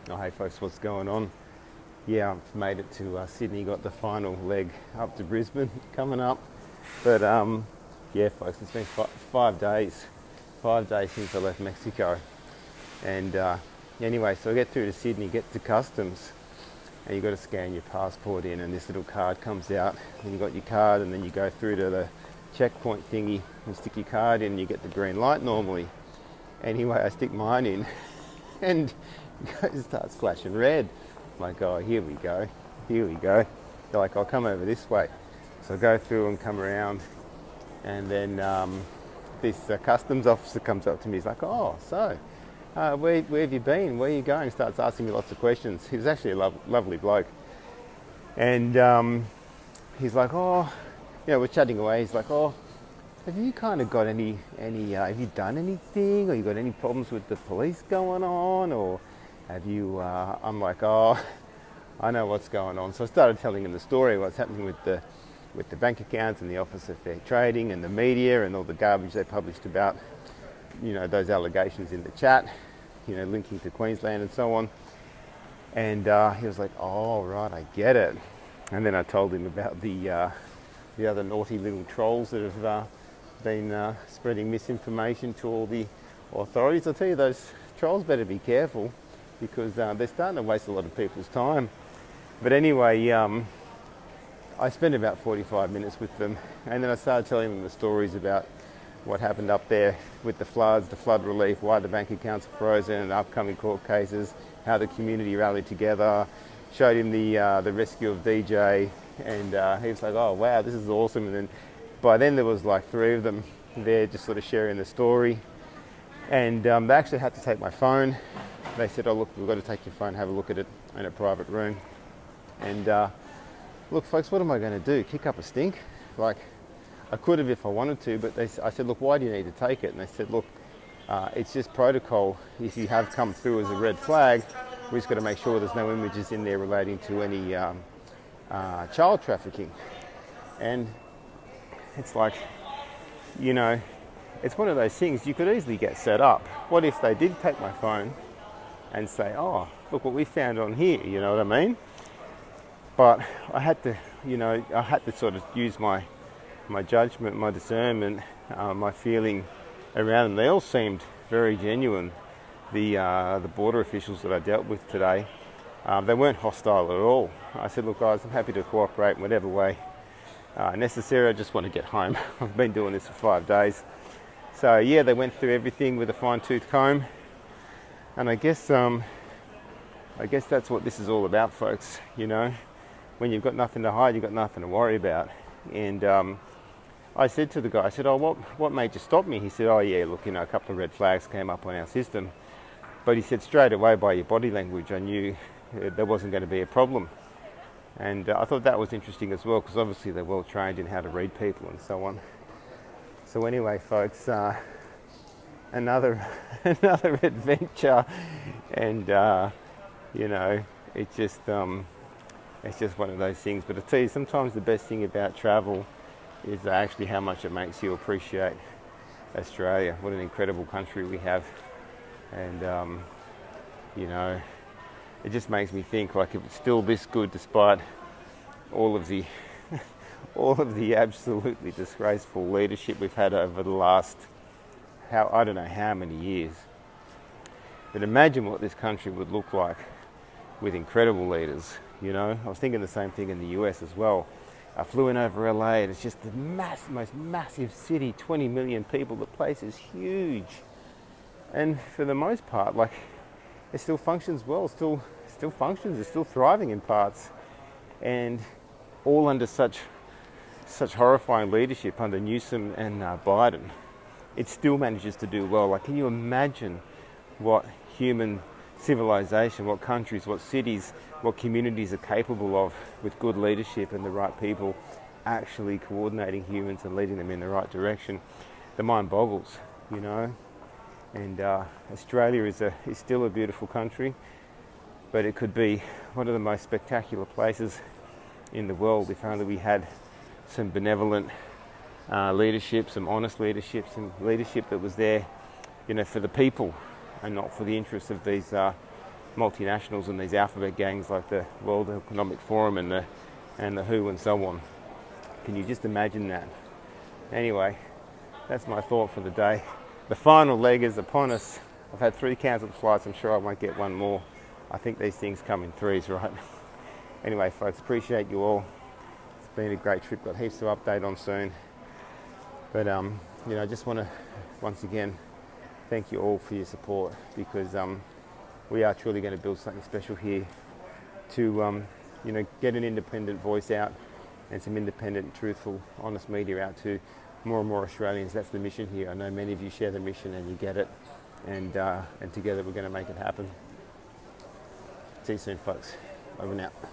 Oh, hey folks, what's going on? Yeah, I've made it to Sydney, got the final leg up to Brisbane coming up. But yeah, folks, it's been 5 days, 5 days since I left Mexico. And anyway, so I get through to Sydney, get to customs, and you've got to scan your passport in, and this little card comes out. And you got your card, and then you go through to the checkpoint thingy and stick your card in, and you get the green light normally. Anyway, I stick mine in, and it starts flashing red. I'm like, oh, here we go, here we go. They're like, I'll come over this way. So I go through and come around, and then this customs officer comes up to me. He's like, oh, so where have you been? Where are you going? Starts asking me lots of questions. He was actually a lovely bloke. And he's like, oh, we're chatting away. He's like, oh, have you kind of got any have you done anything, or you got any problems with the police going on, or have you, I'm like, oh, I know what's going on. So I started telling him the story, what's happening with the bank accounts and the Office of Fair Trading and the media and all the garbage they published about, those allegations in the chat, linking to Queensland and so on. And he was like, oh, right, I get it. And then I told him about the other naughty little trolls that have been spreading misinformation to all the authorities. I'll tell you, those trolls better be careful, because they're starting to waste a lot of people's time. But anyway, I spent about 45 minutes with them, and then I started telling them the stories about what happened up there with the floods, the flood relief, why the bank accounts are frozen, and upcoming court cases, how the community rallied together. Showed him the rescue of DJ, and he was like, oh wow, this is awesome. And then by then there was like 3 of them there just sort of sharing the story. And they actually had to take my phone. They said, oh look, we've got to take your phone, have a look at it in a private room. And look folks, what am I going to do? Kick up a stink? Like, I could have if I wanted to, but I said, look, why do you need to take it? And they said, look, it's just protocol. If you have come through as a red flag, we just got to make sure there's no images in there relating to any child trafficking. And it's like, it's one of those things you could easily get set up. What if they did take my phone and say, oh, look what we found on here, you know what I mean? But I had to sort of use my judgment, my discernment, my feeling around them. They all seemed very genuine. The border officials that I dealt with today, they weren't hostile at all. I said, look guys, I'm happy to cooperate in whatever way necessary. I just want to get home. I've been doing this for 5 days. So yeah, they went through everything with a fine-tooth comb, and I guess that's what this is all about, folks. When you've got nothing to hide, you've got nothing to worry about. And I said to the guy, I said, oh, what made you stop me? He said, oh yeah, look, a couple of red flags came up on our system. But he said, straight away by your body language, I knew there wasn't going to be a problem. And I thought that was interesting as well, because obviously they're well trained in how to read people and so on. So anyway, folks, another adventure, and it's just one of those things. But I tell you, sometimes the best thing about travel is actually how much it makes you appreciate Australia. What an incredible country we have. And it just makes me think, like, if it's still this good despite all of the absolutely disgraceful leadership we've had over the last I don't know how many years. But imagine what this country would look like with incredible leaders. I was thinking the same thing in the US as well. I flew in over LA, and it's just the most massive city, 20 million people. The place is huge. And for the most part, like, it still functions well, still functions, it's still thriving in parts. And all under such horrifying leadership under Newsom and Biden, it still manages to do well. Like, can you imagine what human civilization, what countries, what cities, what communities are capable of with good leadership and the right people actually coordinating humans and leading them in the right direction? The mind boggles, And Australia is still a beautiful country, but it could be one of the most spectacular places in the world if only we had some benevolent leadership, some honest leadership, some leadership that was there, for the people and not for the interests of these multinationals and these alphabet gangs like the World Economic Forum and the WHO and so on. Can you just imagine that? Anyway, that's my thought for the day. The final leg is upon us. I've had 3 cancelled flights. I'm sure I won't get one more. I think these things come in threes, right? Anyway, folks, appreciate you all. It's been a great trip. Got heaps to update on soon. But I just want to once again thank you all for your support, because we are truly going to build something special here to get an independent voice out and some independent, truthful, honest media out to more and more Australians. That's the mission here. I know many of you share the mission and you get it, and together we're going to make it happen. See you soon, folks. Over and out.